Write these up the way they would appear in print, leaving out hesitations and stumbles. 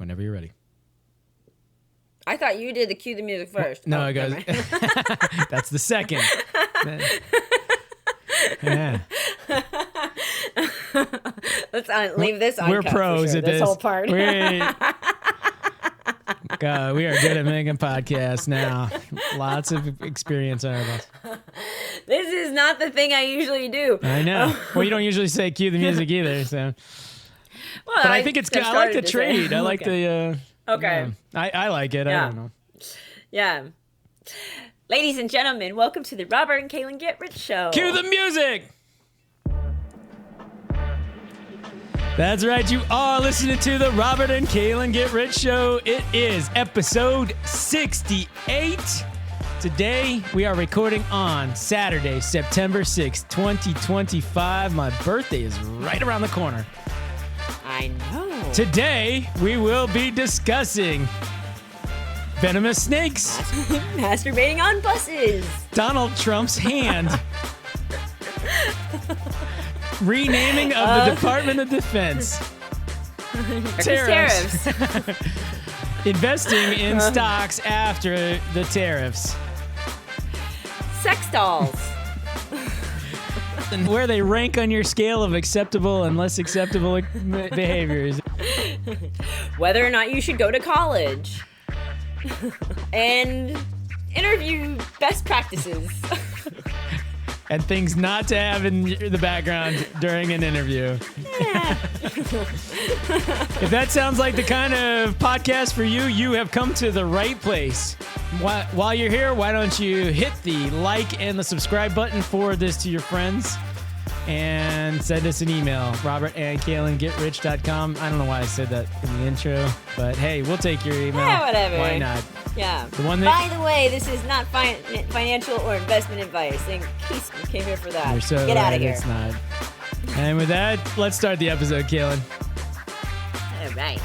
Whenever you're ready. I thought you did the cue the music first. No, it goes. That's the second. Yeah. Let's leave this on. We're pros at this whole part. God, we are good at making podcasts now. Lots of experience out of us. This is not the thing I usually do. I know. Well, you don't usually say cue the music either, so. Well, But I think it's good. I like the trade. I like the. Okay. I like it. Yeah. I don't know. Yeah. Ladies and gentlemen, welcome to the Robert and Kalyn Get Rich Show. Cue the music! That's right, you are listening to the Robert and Kalyn Get Rich Show. It is episode 68. Today, we are recording on Saturday, September 6th, 2025. My birthday is right around the corner. I know. Today, we will be discussing venomous snakes, masturbating on buses, Donald Trump's hand, renaming of the Department of Defense, tariffs. Investing in stocks after the tariffs, sex dolls, and where they rank on your scale of acceptable and less acceptable behaviors, whether or not you should go to college, and interview best practices. And things not to have in the background during an interview. Yeah. If that sounds like the kind of podcast for you, you have come to the right place. While you're here, why don't you hit the like and the subscribe button, forward this to your friends, and send us an email, robertandkalengetrich.com. I don't know why I said that in the intro, but hey, we'll take your email. Yeah, whatever. Why not? Yeah. The one that, by the way, this is not financial or investment advice. In case you came here for that, you're so get out right, of here. It's not. And with that, let's start the episode, Kalyn. All right.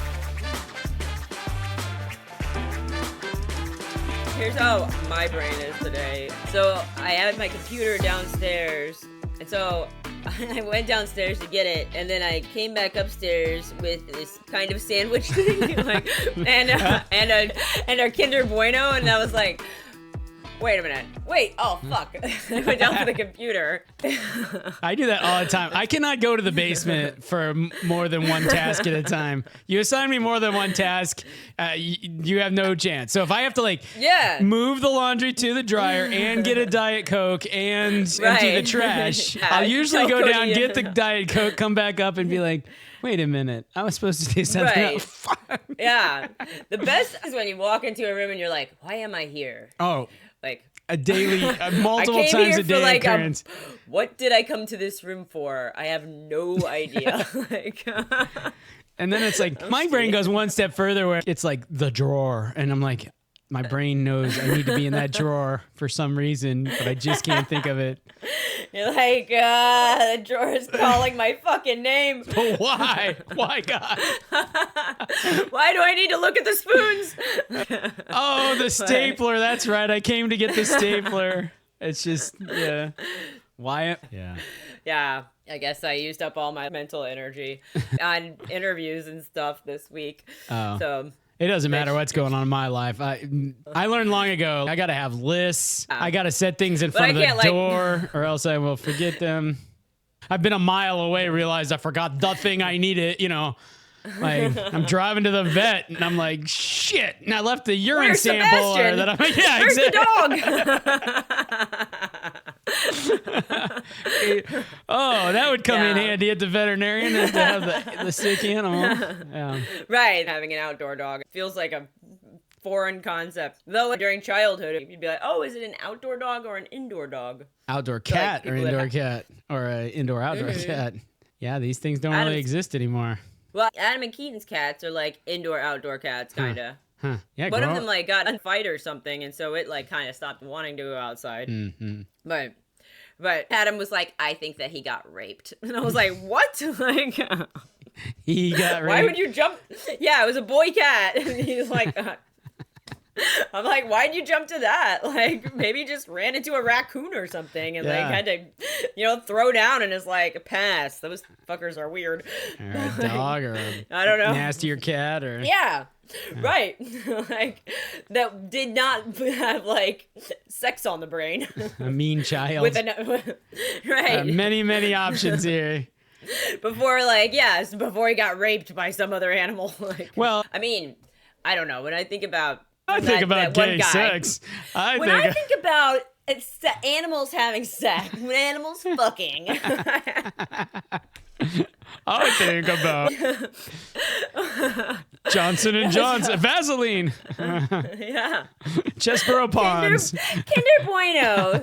Here's how my brain is today. So I had my computer downstairs, and so I went downstairs to get it, and then I came back upstairs with this kind of sandwich thing, like, and our Kinder Bueno, and I was like, wait a minute. Oh, fuck. I went down to the computer. I do that all the time. I cannot go to the basement for more than one task at a time. You assign me more than one task, you have no chance. So if I have to move the laundry to the dryer and get a Diet Coke and empty the trash, I'll usually go down, get the Diet Coke, come back up and be like, wait a minute, I was supposed to do something else. Yeah. The best is when you walk into a room and you're like, why am I here? Oh. Like a daily, multiple times a day occurrence. What did I come to this room for? I have no idea. And then it's like, my brain goes one step further where it's like the drawer. And I'm like, my brain knows I need to be in that drawer for some reason, but I just can't think of it. You're like, the drawer is calling my fucking name. But why? Why, God? Why do I need to look at the spoons? Oh, the stapler. That's right. I came to get the stapler. It's just, yeah. Why? Yeah. Yeah. I guess I used up all my mental energy on interviews and stuff this week. Oh. So it doesn't matter what's going on in my life. I learned long ago, I got to have lists. I got to set things in front of the door or else I will forget them. I've been a mile away, realized I forgot the thing I needed, Like, I'm driving to the vet, and I'm like, shit, and I left the urine Where's sample. Sebastian? That I'm, yeah, where's exactly. the dog? Oh, that would come in handy at the veterinarian is to have the sick animal. Yeah. Right, having an outdoor dog. It feels like a foreign concept. Though during childhood, you'd be like, oh, is it an outdoor dog or an indoor dog? Outdoor cat like or indoor cat or an indoor-outdoor cat. Yeah, these things don't really exist anymore. Well, Adam and Keaton's cats are like indoor-outdoor cats, kind of. Huh. Yeah, one of them like got in a fight or something, and so it like kind of stopped wanting to go outside. Mm-hmm. But Adam was like, I think that he got raped, and I was like, what? Like, he got raped. Why would you jump? Yeah, it was a boy cat, and he's like, I'm like, why'd you jump to that? Like, maybe just ran into a raccoon or something and like had to, throw down and is like, pass. Those fuckers are weird. Or a dog or I don't know. nastier cat or right. Like that did not have like sex on the brain. a mean child. Right. Many options here. Before he got raped by some other animal. Like, well, I mean, I don't know. When I think about gay sex. I think about animals having sex, when animals fucking. I think about Johnson and Johnson, Vaseline. Yeah. Chesborough Ponds. Kinder Bueno.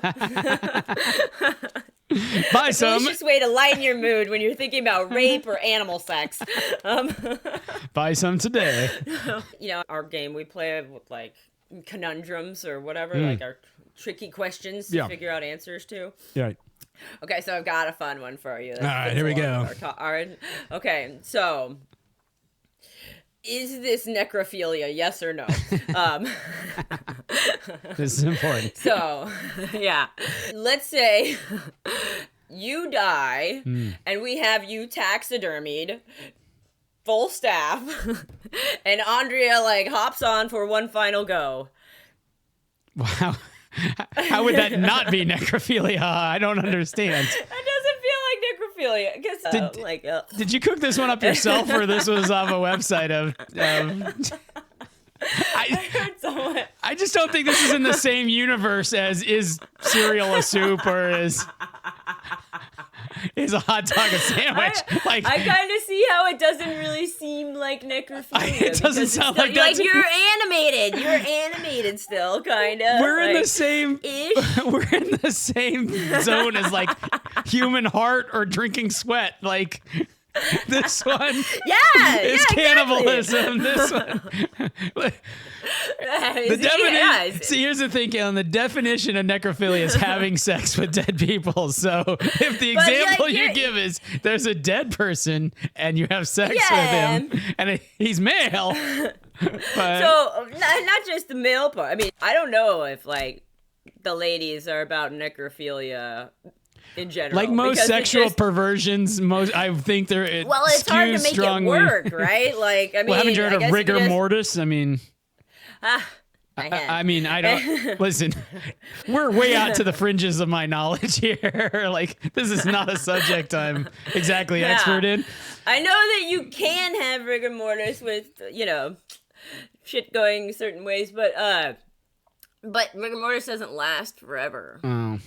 Buy some. Delicious way to lighten your mood when you're thinking about rape or animal sex. Buy some today. Our game, we play with like conundrums or whatever, like our tricky questions to figure out answers to. Yeah. Okay, so I've got a fun one for you. All right, here we go. All right. Okay, so is this necrophilia? Yes or no? This is important. So, yeah. Let's say you die and we have you taxidermied, full staff, and Andrea like hops on for one final go. Wow. How would that not be necrophilia? I don't understand. That doesn't feel like necrophilia. Did you cook this one up yourself, or this was off a website of? I just don't think this is in the same universe as is cereal a soup or is a hot dog a sandwich. I kind of see how it doesn't really seem like necrophilia. It doesn't sound like that. Like you're animated. You're animated still, kind of. We're in the same. We're in the same zone as like human heart or drinking sweat. Like this one. Is cannibalism. Exactly. This one. The definition. See, here's the thing, Kalyn. The definition of necrophilia is having sex with dead people. So, if the example you give is there's a dead person and you have sex with him, and he's male, so not just the male part. I mean, I don't know if like the ladies are about necrophilia in general. Like most sexual perversions, I think they're it's hard to make strongly. It work, right? Like, I mean, haven't you heard of rigor mortis? I mean. I mean, I don't listen. We're way out to the fringes of my knowledge here. Like, this is not a subject I'm exactly expert in. I know that you can have rigor mortis with shit going certain ways, but rigor mortis doesn't last forever. Oh.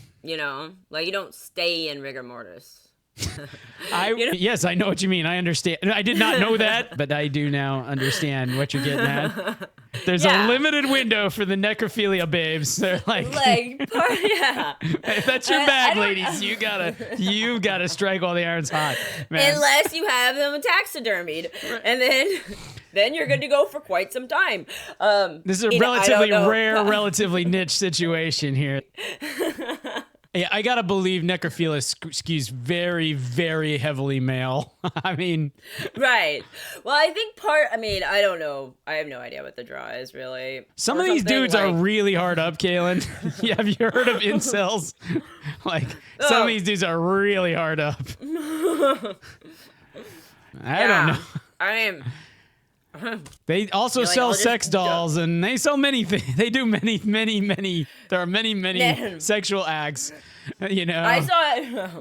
Like you don't stay in rigor mortis. Yes, I know what you mean. I understand. I did not know that, but I do now understand what you're getting at. There's a limited window for the necrophilia babes. They're like if that's your bag, ladies, you've gotta strike while the iron's hot, man. Unless you have them taxidermied, and then you're good to go for quite some time. This is a relatively rare, relatively niche situation here. Yeah, I gotta believe necrophilia skews very, very heavily male. I mean, right. Well, I think I don't know. I have no idea what the draw is really. Some of these dudes are really hard up, Kalyn. Yeah, have you heard of incels? Like some of these dudes are really hard up. I don't know. They also sell sex dolls, and they sell many things. They do many. There are many sexual acts. I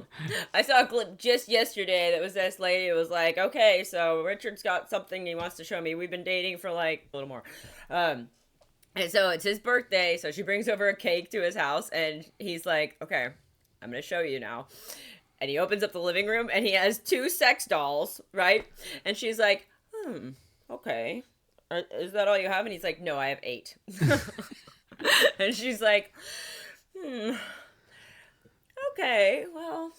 saw a clip just yesterday that was this lady. It was like, okay, so Richard's got something he wants to show me. We've been dating for like a little more, and so it's his birthday. So she brings over a cake to his house, and he's like, okay, I'm gonna show you now. And he opens up the living room, and he has 2 sex dolls, right? And she's like, okay, is that all you have? And he's like, no, I have 8. And she's like, okay, well,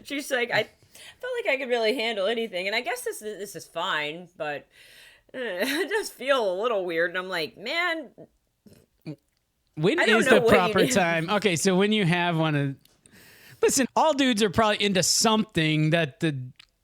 she's like, I felt like I could really handle anything, and I guess this is fine, but it does feel a little weird. And I'm like, man, when is the proper time? Okay, so when you have one of, listen, all dudes are probably into something that the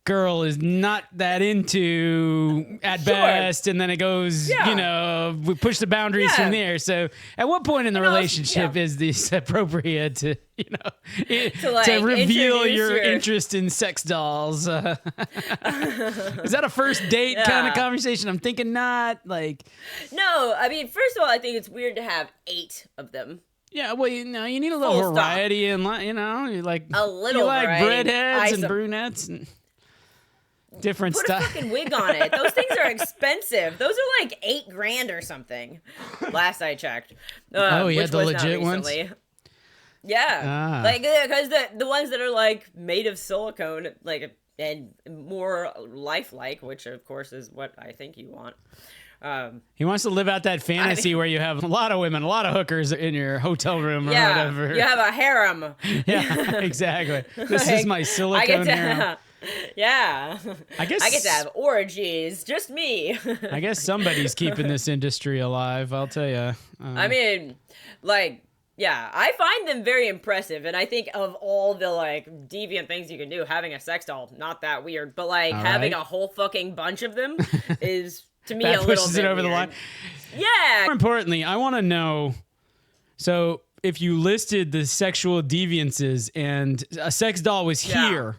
girl is not that into at best, and then it goes, we push the boundaries from there. So at what point in the relationship is this appropriate to, to reveal your interest in sex dolls? Is that a first date kind of conversation? I'm thinking not. Like, no, I mean, first of all, I think it's weird to have 8 of them. Yeah, well, you need a little variety, and you like a little. You like redheads and brunettes and different stuff. Put a fucking wig on it. Those things are expensive. Those are like $8,000 or something. Last I checked. The legit ones. Yeah, like because the ones that are like made of silicone, like and more lifelike, which of course is what I think you want. He wants to live out that fantasy where you have a lot of women, a lot of hookers in your hotel room or whatever. You have a harem. Yeah, exactly. This is my silicone harem. Yeah. I get to have orgies. Just me. I guess somebody's keeping this industry alive, I'll tell you. I mean, like, yeah, I find them very impressive. And I think of all the, like, deviant things you can do, having a sex doll, not that weird. But, like, having a whole fucking bunch of them is... to me, that a little pushes bit it over weird. the line. Yeah. More importantly, I want to know. So, if you listed the sexual deviances and a sex doll was here,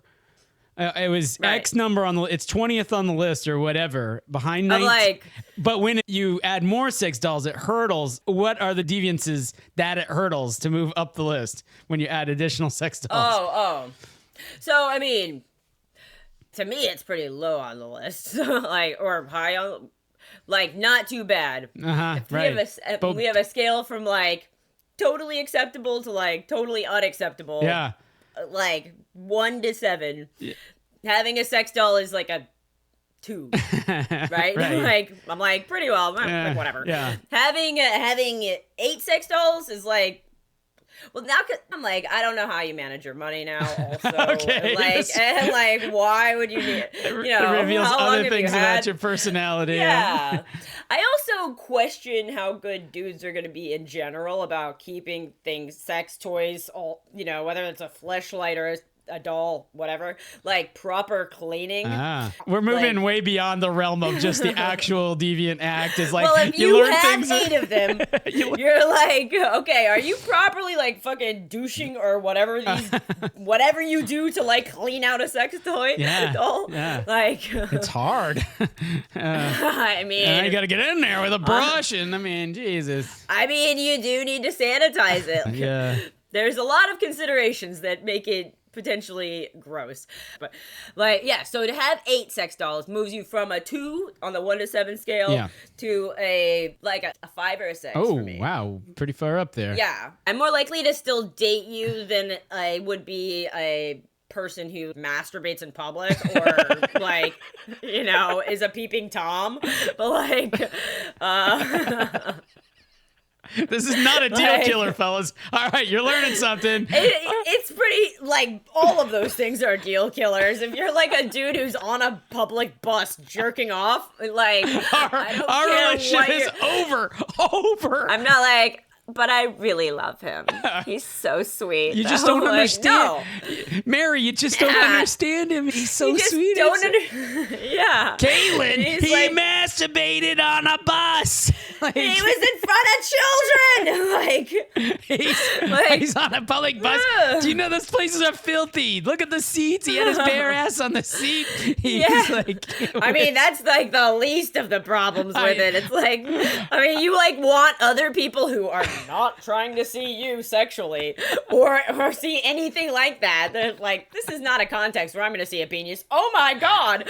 it was X number on the. It's 20th on the list or whatever behind 9. But when you add more sex dolls, it hurdles. What are the deviances that it hurdles to move up the list when you add additional sex dolls? Oh. So I mean. To me, it's pretty low on the list, or high on, not too bad. We have a scale from totally acceptable to totally unacceptable. Yeah, 1 to 7. Yeah. Having a sex doll is a 2, right? I'm pretty well, whatever. Yeah. Having 8 sex dolls is well, now I'm I don't know how you manage your money now. Also, okay, and why would you need? It reveals other things about your personality. Yeah. I also question how good dudes are going to be in general about keeping sex toys, all whether it's a fleshlight or a doll, whatever, proper cleaning. We're moving way beyond the realm of just the actual deviant act. Is well, if you learn have 8 of them, you're okay, are you properly fucking douching or whatever whatever you do to clean out a sex toy doll? Yeah. It's hard. I mean, and you got to get in there with a brush, and I mean, Jesus. I mean, you do need to sanitize it. Yeah. There's a lot of considerations that make it potentially gross, but so to have 8 sex dolls moves you from a 2 on the 1 to 7 scale to a 5 or a 6. Oh, for me. Wow, pretty far up there. Yeah, I'm more likely to still date you than I would be a person who masturbates in public or is a peeping Tom, but this is not a deal killer, fellas. All right, you're learning something. It's pretty, all of those things are deal killers. If you're a dude who's on a public bus jerking off, our relationship is over. I'm not but I really love him. He's so sweet. You just don't understand. No. Mary, you just don't understand him. He's so sweet. Yeah. Kalyn, he masturbated on a bus. He was in front of children. He's on a public bus. Do you know those places are filthy? Look at the seats. He had his bare ass on the seat. I mean, that's the least of the problems with it. It's you want other people who are not trying to see you sexually or see anything like that. They're this is not a context where I'm going to see a penis. Oh my God.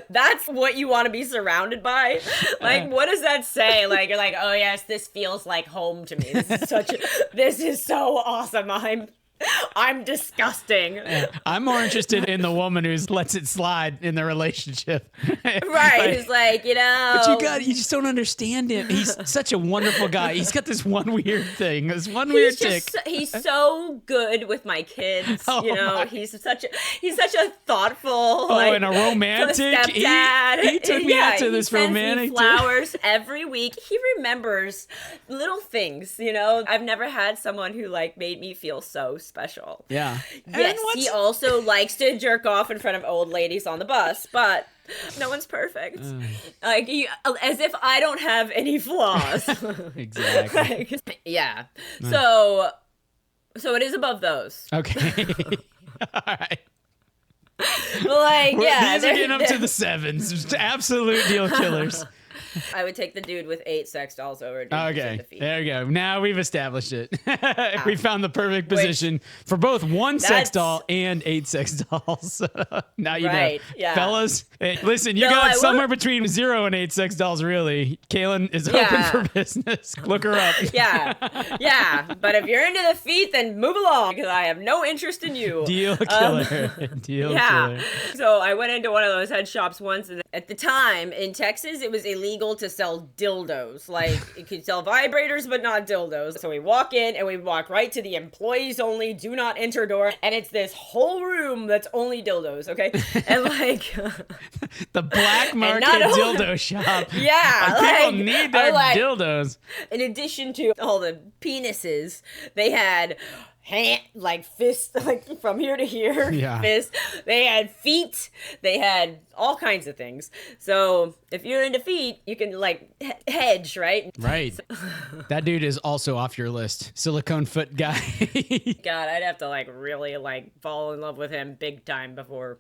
That's what you want to be surrounded by. What does that say? You're oh yes, this feels like home to me. This is so awesome. I'm disgusting. I'm more interested in the woman who lets it slide in the relationship. Right. Who's but you just don't understand him. He's such a wonderful guy. He's got this one weird thing, this one weird tick. He's so good with my kids. He's such a thoughtful, and a romantic stepdad. He took me out to this romantic he sends me flowers every week. He remembers little things. I've never had someone who made me feel so special. Yeah. Yes, he also likes to jerk off in front of old ladies on the bus, but no one's perfect. Like, as if I don't have any flaws. Exactly. Like, yeah. So it is above those. Okay. All right. Like, yeah. These are getting up to the 7s. Just absolute deal killers. I would take the dude with 8 sex dolls over. Okay, there we go. Now we've established it. We found the perfect position for both 1 sex doll and 8 sex dolls. Now you know. Yeah. Fellas, hey, listen, you got somewhere between 0 and 8 sex dolls, really. Kalyn is open for business. Look her up. Yeah. But if you're into the feet, then move along, because I have no interest in you. Deal killer. Deal killer. So I went into one of those head shops once, and at the time in Texas, it was illegal to sell dildos. Like, you could sell vibrators, but not dildos. So we walk in, and we walk right to the employees only, do not enter door, and it's this whole room that's only dildos, okay? And like... the black market dildo shop. Yeah. Like, people need their dildos. In addition to all the penises, they had... fists, like from here to here, fist. They had feet. They had all kinds of things. So if you're into feet, you can like hedge, right? Right. That dude is also off your list. Silicone foot guy. God, I'd have to like really like fall in love with him big time before.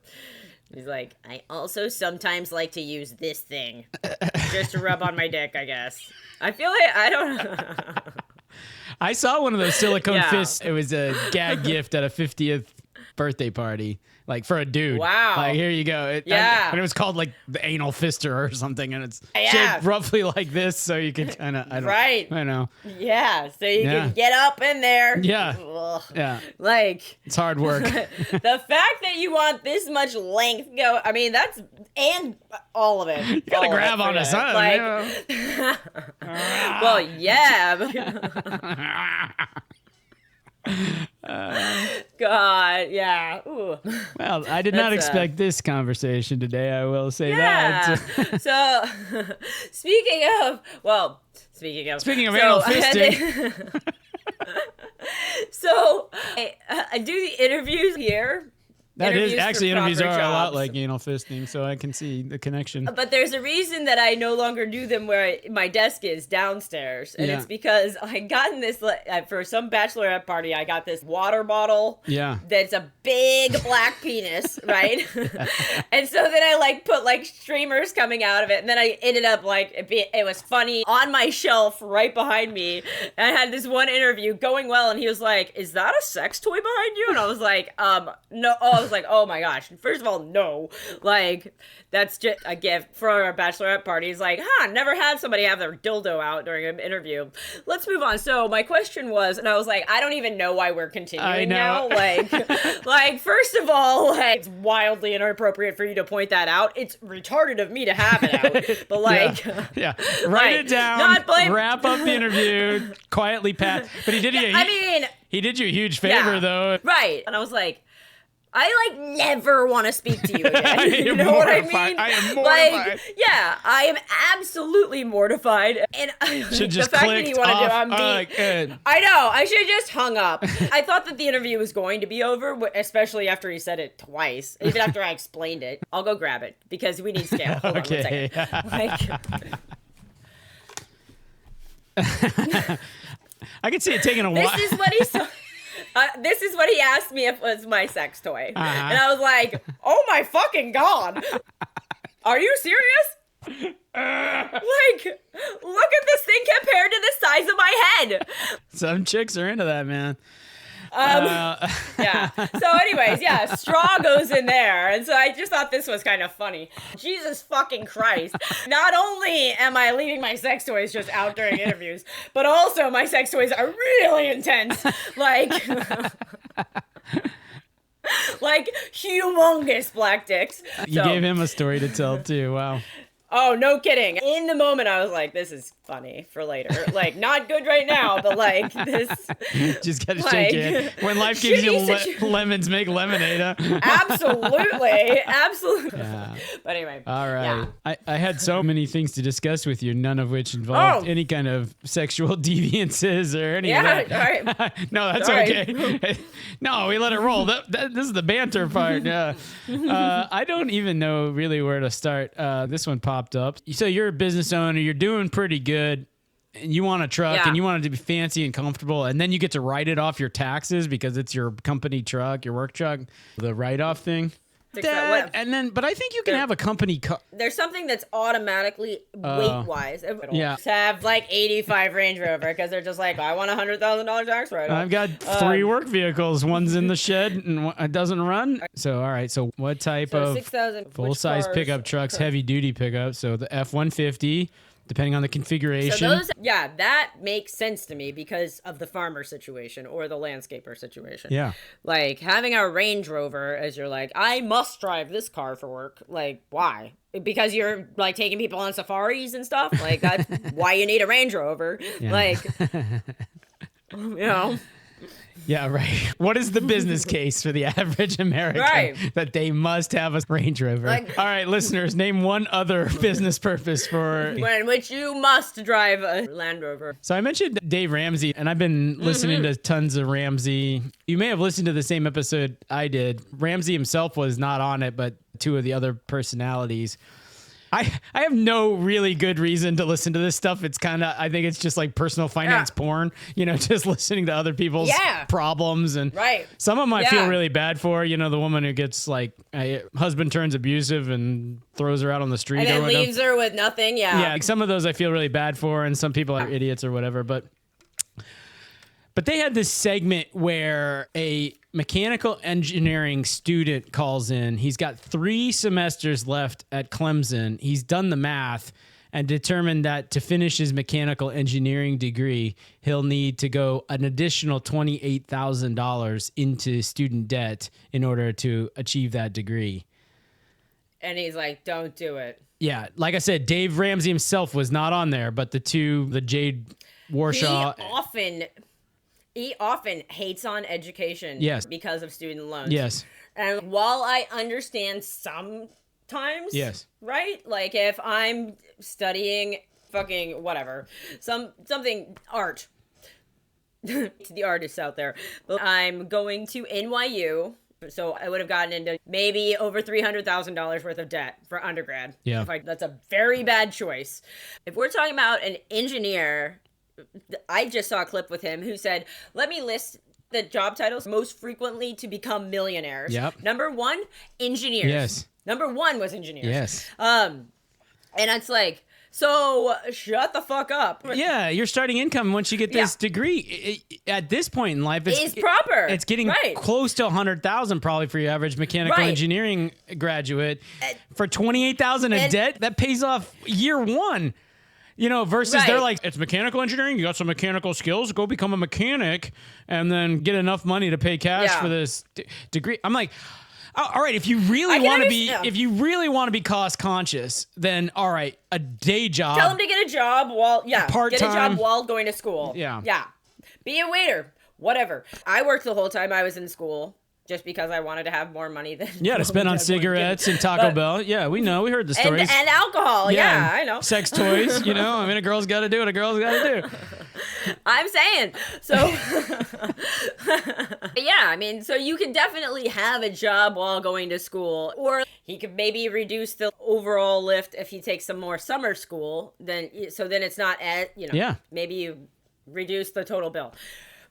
He's like, I also sometimes like to use this thing just to rub on my dick, I guess. I feel like I don't. I saw one of those silicone fists. It was a gag gift at a 50th birthday party, like for a dude. Wow. Like, here you go. And it was called like the anal fister or something, and it's shaped roughly like this, so you can kind of, I know. Yeah, so you can get up in there. Yeah. Ugh. Yeah. Like. It's hard work. The fact that you want this much length that's, and all of it. You gotta grab on his son. Like, well, yeah. God, yeah. Ooh. Well, I did not expect this conversation today, I will say that. So, speaking of anal fisting. So, I do the interviews here. Interviews are a lot like anal fisting, so I can see the connection. But there's a reason that I no longer do them where my desk is downstairs, and it's because I gotten this for some bachelorette party. I got this water bottle. Yeah. That's a big black penis, right? And so then I like put like streamers coming out of it, and then I ended up like it was funny on my shelf right behind me. And I had this one interview going well, and he was like, "Is that a sex toy behind you?" And I was like, "No." I was like, oh my gosh. First of all, no. Like, that's just a gift for our bachelorette party. He's like, never had somebody have their dildo out during an interview. Let's move on. So my question was, and I was like, I don't even know why we're continuing now. Like, first of all, like, it's wildly inappropriate for you to point that out. It's retarded of me to have it out. But like, write it down, wrap up the interview, quietly pat. But he did he did you a huge favor though. Right. And I was like, I like never want to speak to you again. You know what I mean? I am mortified. Like, yeah, I am absolutely mortified. And should just the fact that he wanted to, I know, I should have just hung up. I thought that the interview was going to be over, especially after he said it twice. Even after I explained it. I'll go grab it because we need scale. Hold on 1 second. I could see it taking a while. This is what he saw. This is what he asked me if it was my sex toy. And I was like, oh my fucking God. Are you serious? Like, look at this thing compared to the size of my head. Some chicks are into that, man. Yeah. So anyways, straw goes in there. And so I just thought this was kind of funny. Jesus fucking Christ. Not only am I leaving my sex toys just out during interviews, but also my sex toys are really intense. Like, like humongous black dicks. You gave him a story to tell too. Wow. Oh, no kidding. In the moment, I was like, this is funny for later. Like, not good right now, but like this. Just gotta shake it. When life gives you lemons, make lemonade. Huh? Absolutely. Absolutely. Yeah. But anyway. All right. Yeah. I had so many things to discuss with you, none of which involved any kind of sexual deviances or any of that. All right. No, that's okay. No, we let it roll. This is the banter part. Yeah. I don't even know really where to start. This one popped up. So you're a business owner, you're doing pretty good, and you want a truck and you want it to be fancy and comfortable, and then you get to write it off your taxes because it's your company truck, your work truck, the write-off thing. And then, but I think you can have a company car. There's something that's automatically weight-wise. Have like 85 Range Rover because they're just like, I want $100,000 tax write-off. I've got 3 work vehicles. One's in the shed and it doesn't run. So, all right. So, what type of full-size pickup trucks, heavy-duty pickups? So, the F-150. Depending on the configuration. So that makes sense to me because of the farmer situation or the landscaper situation. Yeah. Like having a Range Rover as you're like, I must drive this car for work. Like, why? Because you're like taking people on safaris and stuff. Like that's why you need a Range Rover. Yeah. Like, you know. Yeah, right. What is the business case for the average American that they must have a Range Rover? All right, listeners, name one other business purpose for... in which you must drive a Land Rover. So I mentioned Dave Ramsey, and I've been listening to tons of Ramsey. You may have listened to the same episode I did. Ramsey himself was not on it, but 2 of the other personalities. I have no really good reason to listen to this stuff. It's kind of, I think it's just like personal finance porn, you know, just listening to other people's problems. And some of them I feel really bad for, you know, the woman who gets like, husband turns abusive and throws her out on the street. And then leaves her with nothing. Yeah. Yeah. Like some of those I feel really bad for. And some people are idiots or whatever. But they had this segment where a mechanical engineering student calls in. He's got 3 semesters left at Clemson. He's done the math and determined that to finish his mechanical engineering degree, he'll need to go an additional $28,000 into student debt in order to achieve that degree. And he's like, don't do it. Yeah. Like I said, Dave Ramsey himself was not on there, but the Jade Warshaw... He often hates on education because of student loans. Yes. And while I understand sometimes, right? Like if I'm studying fucking whatever, something art, to the artists out there, but I'm going to NYU, so I would have gotten into maybe over $300,000 worth of debt for undergrad. Yeah. That's a very bad choice. If we're talking about an engineer... I just saw a clip with him who said, let me list the job titles most frequently to become millionaires. Yep. Number 1, engineers. Yes. Number 1 was engineers. Yes. And it's like, so shut the fuck up. Yeah, your starting income once you get this degree at this point in life is proper. It's getting close to $100,000 probably for your average mechanical engineering graduate. For $28,000 in debt, that pays off year 1. You know, versus they're like, it's mechanical engineering. You got some mechanical skills. Go become a mechanic and then get enough money to pay cash for this degree. I'm like, all right, if you really want to be cost conscious, then all right, a day job. Tell them to get a job while part-time. Get a job while going to school. Yeah. Be a waiter. Whatever. I worked the whole time I was in school. Just because I wanted to have more money than to spend on cigarettes and Taco Bell. Yeah, we know. We heard the stories. And alcohol. Yeah, I know. Sex toys, you know. I mean, a girl's got to do what a girl's got to do. I'm saying. So, I mean, so you can definitely have a job while going to school. Or he could maybe reduce the overall lift if he takes some more summer school. Then it's not maybe you reduce the total bill.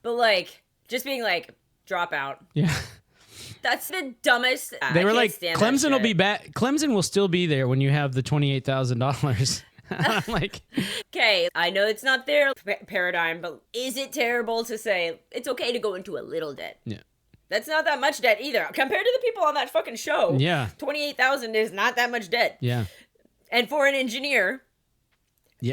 But, like, just being like, drop out. Yeah. That's the dumbest. They were like, Clemson will be back. Clemson will still be there when you have the $28,000. I'm like, okay, I know it's not their paradigm, but is it terrible to say it's okay to go into a little debt? Yeah. That's not that much debt either. Compared to the people on that fucking show, yeah, $28,000 is not that much debt. Yeah. And for an engineer,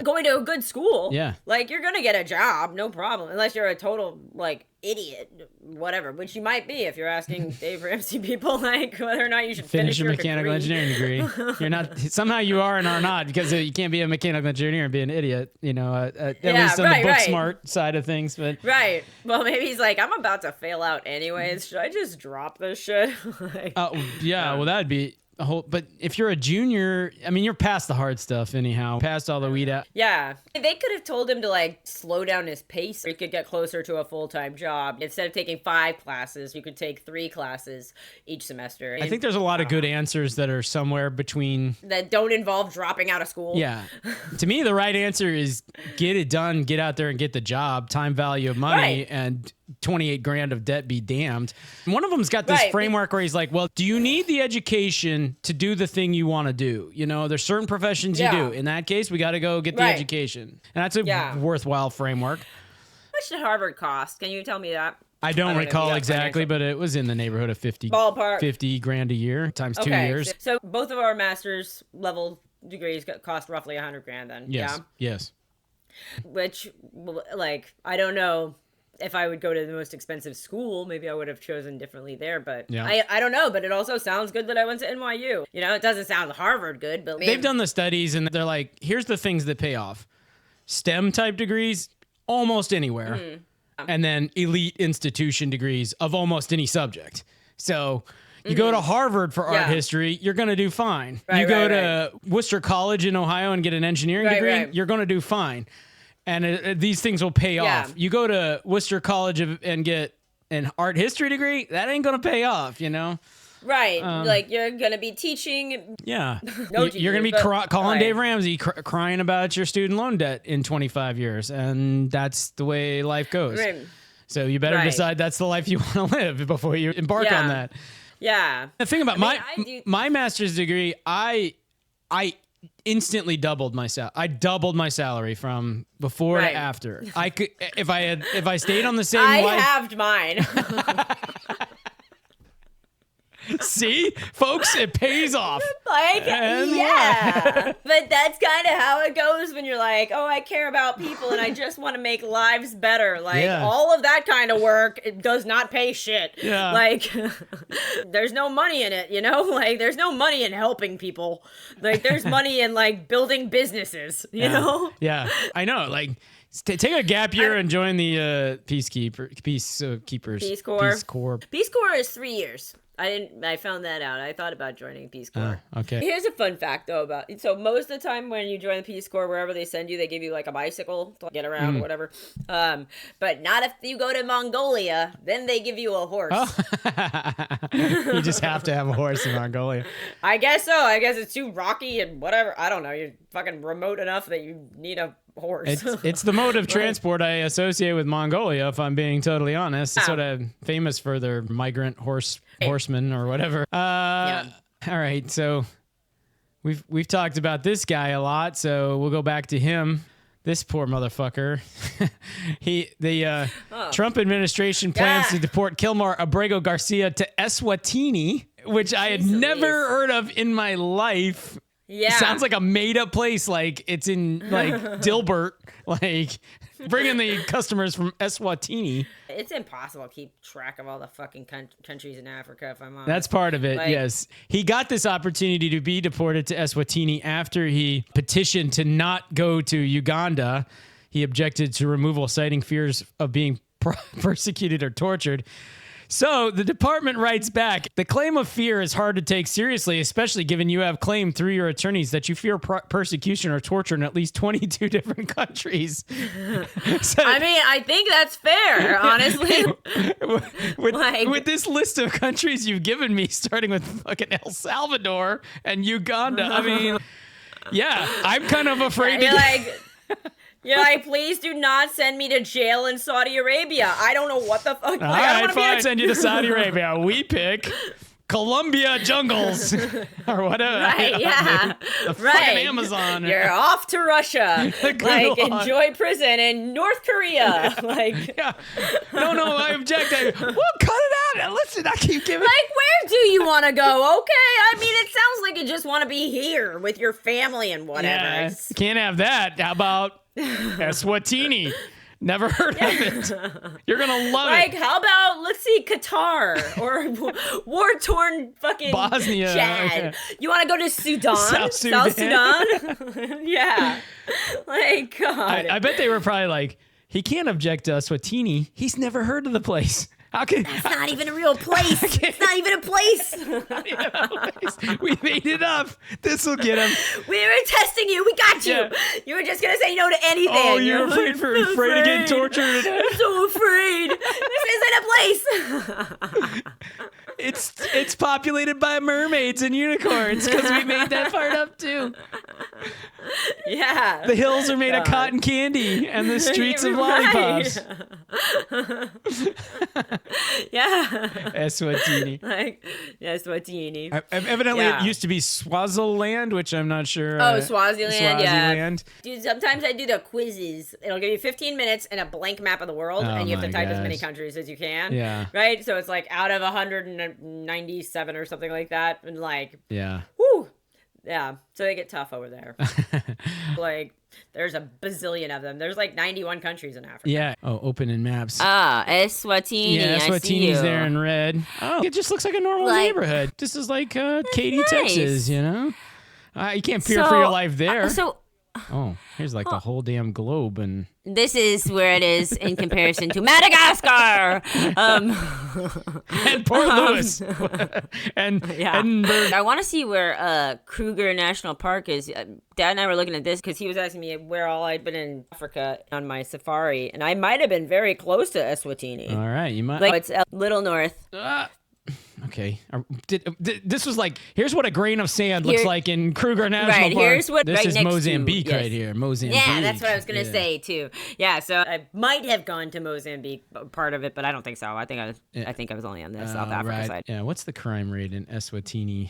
going to a good school. Yeah. Like, you're going to get a job, no problem. Unless you're a total, like, idiot, whatever. Which you might be if you're asking Dave Ramsey people, like, whether or not you should finish your your mechanical engineering degree. You're not, somehow you are and are not, because you can't be a mechanical engineer and be an idiot, you know, at least on the book smart side of things. But Right. Well, maybe he's like, I'm about to fail out anyways. Should I just drop this shit? Like, well, that'd be a whole, but if you're a junior, I mean, you're past the hard stuff anyhow, past all the weed out. Yeah. They could have told him to, like, slow down his pace, or he could get closer to a full-time job. Instead of taking 5 classes, you could take 3 classes each semester. I think there's a lot of good answers that are somewhere between. That don't involve dropping out of school. Yeah. To me, the right answer is get it done, get out there and get the job, time value of money, and 28 grand of debt be damned. One of them's got this framework where he's like, well, do you need the education to do the thing you want to do? You know, there's certain professions you do. In that case, we got to go get the education. And that's a worthwhile framework. How much did Harvard cost? Can you tell me that? I don't recall exactly, but it was in the neighborhood of 50 grand a year times 2 years. So both of our master's level degrees cost roughly 100 grand then. Yes. Yeah. Yes. Which, like, I don't know if I would go to the most expensive school. Maybe I would have chosen differently there, but I don't know. But it also sounds good that I went to NYU. You know, it doesn't sound Harvard good, but they've done the studies and they're like, here's the things that pay off. STEM type degrees, almost anywhere. Mm-hmm. And then elite institution degrees of almost any subject. So you go to Harvard for art history, you're going to do fine. You go to Worcester College in Ohio and get an engineering degree, you're going to do fine. And these things will pay off. You go to Worcester College and get an art history degree, that ain't going to pay off, you know? Right. Like, you're going to be teaching. Yeah. You're going to be calling Dave Ramsey crying about your student loan debt in 25 years. And that's the way life goes. Right. So you better decide that's the life you want to live before you embark on that. Yeah. The thing about my master's degree, I instantly doubled my salary. I doubled my salary from before to after. I could if I stayed on the same. I halved mine. See, folks, it pays off. Like, but that's kind of how it goes when you're like, oh, I care about people and I just want to make lives better. Like, all of that kind of work, it does not pay shit. Yeah. Like, there's no money in it, you know? Like, there's no money in helping people. Like, there's money in, like, building businesses, you know? Yeah, I know. Like, take a gap year and join the Peace Corps. Peace Corps is 3 years. I found that out. I thought about joining Peace Corps. Okay. Here's a fun fact though so most of the time when you join the Peace Corps, wherever they send you, they give you like a bicycle to get around or whatever. But not if you go to Mongolia, then they give you a horse. Oh. You just have to have a horse in Mongolia. I guess so. I guess it's too rocky and whatever. I don't know. You're fucking remote enough that you need a horse. It's the mode of transport I associate with Mongolia, if I'm being totally honest. It's sort of famous for their migrant horsemen or whatever. All right, so we've talked about this guy a lot, so we'll go back to him. This poor motherfucker. The Trump administration plans to deport Kilmar Abrego Garcia to Eswatini, which I had never heard of in my life. Yeah. It sounds like a made-up place, like it's in like Dilbert, like bringing the customers from Eswatini. It's impossible to keep track of all the fucking countries in Africa, if I'm honest. That's part of it, yes. He got this opportunity to be deported to Eswatini after he petitioned to not go to Uganda. He objected to removal, citing fears of being persecuted or tortured. So the department writes back, the claim of fear is hard to take seriously, especially given you have claimed through your attorneys that you fear persecution or torture in at least 22 different countries. So, I mean, I think that's fair, honestly. With this list of countries you've given me, starting with fucking El Salvador and Uganda, I mean, yeah, I'm kind of afraid You're like, please do not send me to jail in Saudi Arabia. I don't know what the fuck. All right, fine, send you to Saudi Arabia. We pick Colombia jungles or whatever. Right, yeah. The fucking Amazon. You're off to Russia. Like, enjoy prison in North Korea. Like, yeah. No, I object. Well, cut it Listen, I keep giving. Like, where do you want to go? Okay, I mean, it sounds like you just want to be here with your family and whatever. Yeah, can't have that. How about Eswatini? Never heard of it. You're gonna love it. Like, how about, let's see, Qatar or war-torn fucking Bosnia. Chad. Okay. You want to go to Sudan? South Sudan? Yeah. Like, God. I bet they were probably like, he can't object to Eswatini. He's never heard of the place. How can? It's not even a real place. It's not even a place. We made it up. This will get him. We were testing you. We got you. Yeah. You were just gonna say no to anything. Oh, you're afraid to get tortured. I'm so afraid. This isn't a place. It's populated by mermaids and unicorns because we made that part up too. Yeah. The hills are made of cotton candy and the streets of lollipops. Yeah. Eswatini. Like, yeah, Eswatini. Evidently, it used to be Swaziland, which I'm not sure. Swaziland, yeah. Dude, sometimes I do the quizzes. It'll give you 15 minutes and a blank map of the world, and you have to type as many countries as you can. Yeah. Right? So it's like out of 197 or something like that. And like, yeah. Whew. Yeah. So they get tough over there. Like, there's a bazillion of them. There's like 91 countries in Africa. Yeah. Oh, open in maps. Eswatini. Yeah, Eswatini's there in red. Oh, it just looks like a normal neighborhood. This is like Katy, nice. Texas, you know? You can't fear for your life there. Oh, here's like the whole damn globe, and this is where it is in comparison to Madagascar, and Port Louis, and Edinburgh. I want to see where Kruger National Park is. Dad and I were looking at this because he was asking me where all I'd been in Africa on my safari, and I might have been very close to Eswatini. All right, you might. Like, it's a little north. Okay. This was like, here's what a grain of sand looks like in Kruger National Park. Here's what this is next Mozambique right here. Mozambique. Yeah, that's what I was gonna say too. Yeah, so I might have gone to Mozambique, part of it, but I don't think so. I think I was only on the South Africa side. Yeah. What's the crime rate in Eswatini?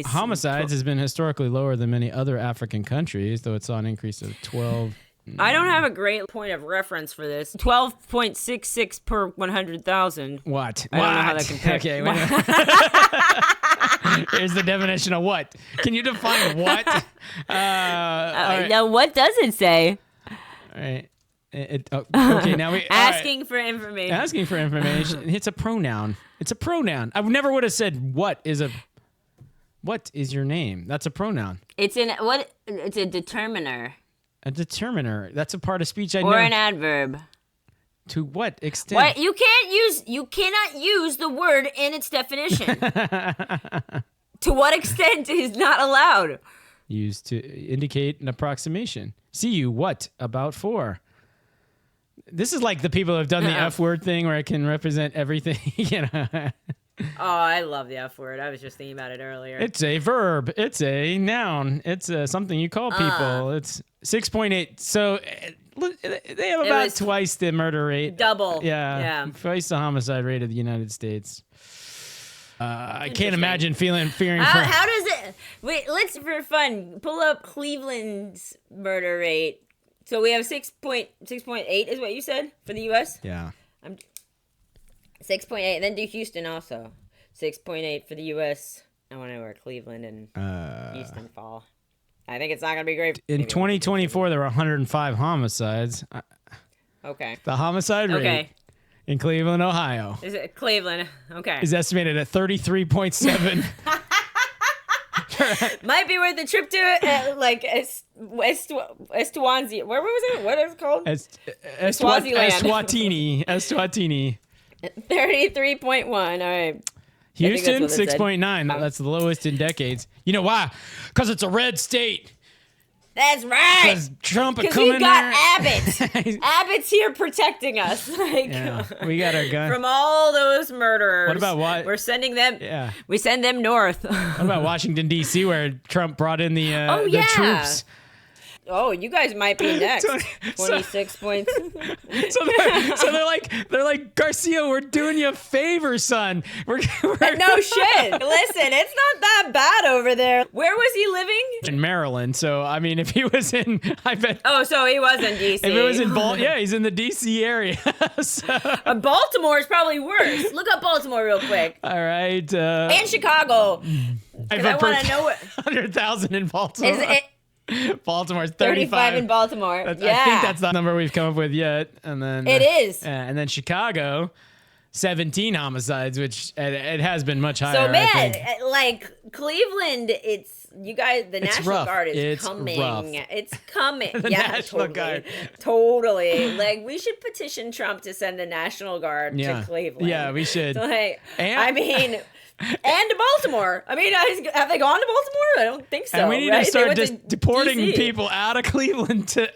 Homicides has been historically lower than many other African countries, though it saw an increase of 12. I don't have a great point of reference for this. 12.66 per 100,000. What? I don't know how that compares. Okay. Here's the definition of what. Can you define what? Right. Now, what does it say? All right. Okay, now we asking for information. Asking for information. It's a pronoun. It's a pronoun. I never would have said what is your name. That's a pronoun. It's a determiner. A determiner. That's a part of speech I know. Or an adverb. To what extent? What you cannot use the word in its definition. To what extent is not allowed? Used to indicate an approximation. See you what about for? This is like the people who have done the F word thing where it can represent everything, you know. Oh, I love the F word. I was just thinking about it earlier. It's a verb. It's a noun. It's something you call people. It's 6.8. So they have about twice the murder rate. Double. Yeah. Twice the homicide rate of the United States. I can't imagine fearing for... How does it... Wait, let's, for fun, pull up Cleveland's murder rate. So we have 6.8 is what you said for the U.S.? Yeah. 6.8, then do Houston also. 6.8 for the U.S. I want to know where Cleveland and Houston fall. I think it's not going to be great. In 2024, there were 105 homicides. Okay. The homicide rate in Cleveland, Ohio. Is it Cleveland? Okay. Is estimated at 33.7. Might be worth the trip to it, like Eswatini. Where was it? What is it called? Eswatini. 33.1. All right. Houston, 6.9. That's the lowest in decades. You know why? Because it's a red state. That's right. Because Trump is Because coming we've got Abbott. Abbott's here protecting us. Like, we got our gun. From all those murderers. What about what? We're sending them. Yeah. We send them north. What about Washington, D.C., where Trump brought in the troops? Oh, you guys might be next. 26 points. So they're like, Garcia, we're doing you a favor, son. We're no shit. Listen, it's not that bad over there. Where was he living? In Maryland. So I mean, if he was in, I bet. Oh, so he was in DC. If it was in Baltimore, he's in the DC area. Baltimore is probably worse. Look up Baltimore real quick. All right. And Chicago. I want to know what 100,000 in Baltimore. Baltimore's 35 in Baltimore. I think that's the number we've come up with yet. And then it is. And then Chicago, 17 homicides, which it has been much higher. So man, like Cleveland, it's you guys. The National rough. Guard is it's coming. Rough. It's coming. The National Guard. Totally. Like we should petition Trump to send the National Guard to Cleveland. Yeah, we should. Like, I mean. And to Baltimore. I mean, have they gone to Baltimore? I don't think so. And we need to start deporting people out of Cleveland to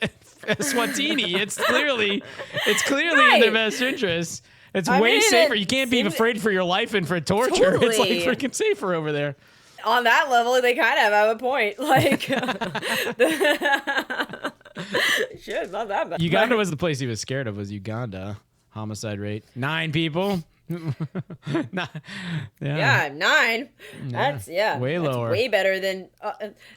Swatini. It's clearly in their best interest. It's way safer. You can't be afraid for your life and for torture. Totally. It's like freaking safer over there. On that level, they kind of have a point. Like, shit, not that bad. Uganda was the place he was scared of. Was Uganda homicide rate 9 people. Yeah, 9. That's way lower. Way better than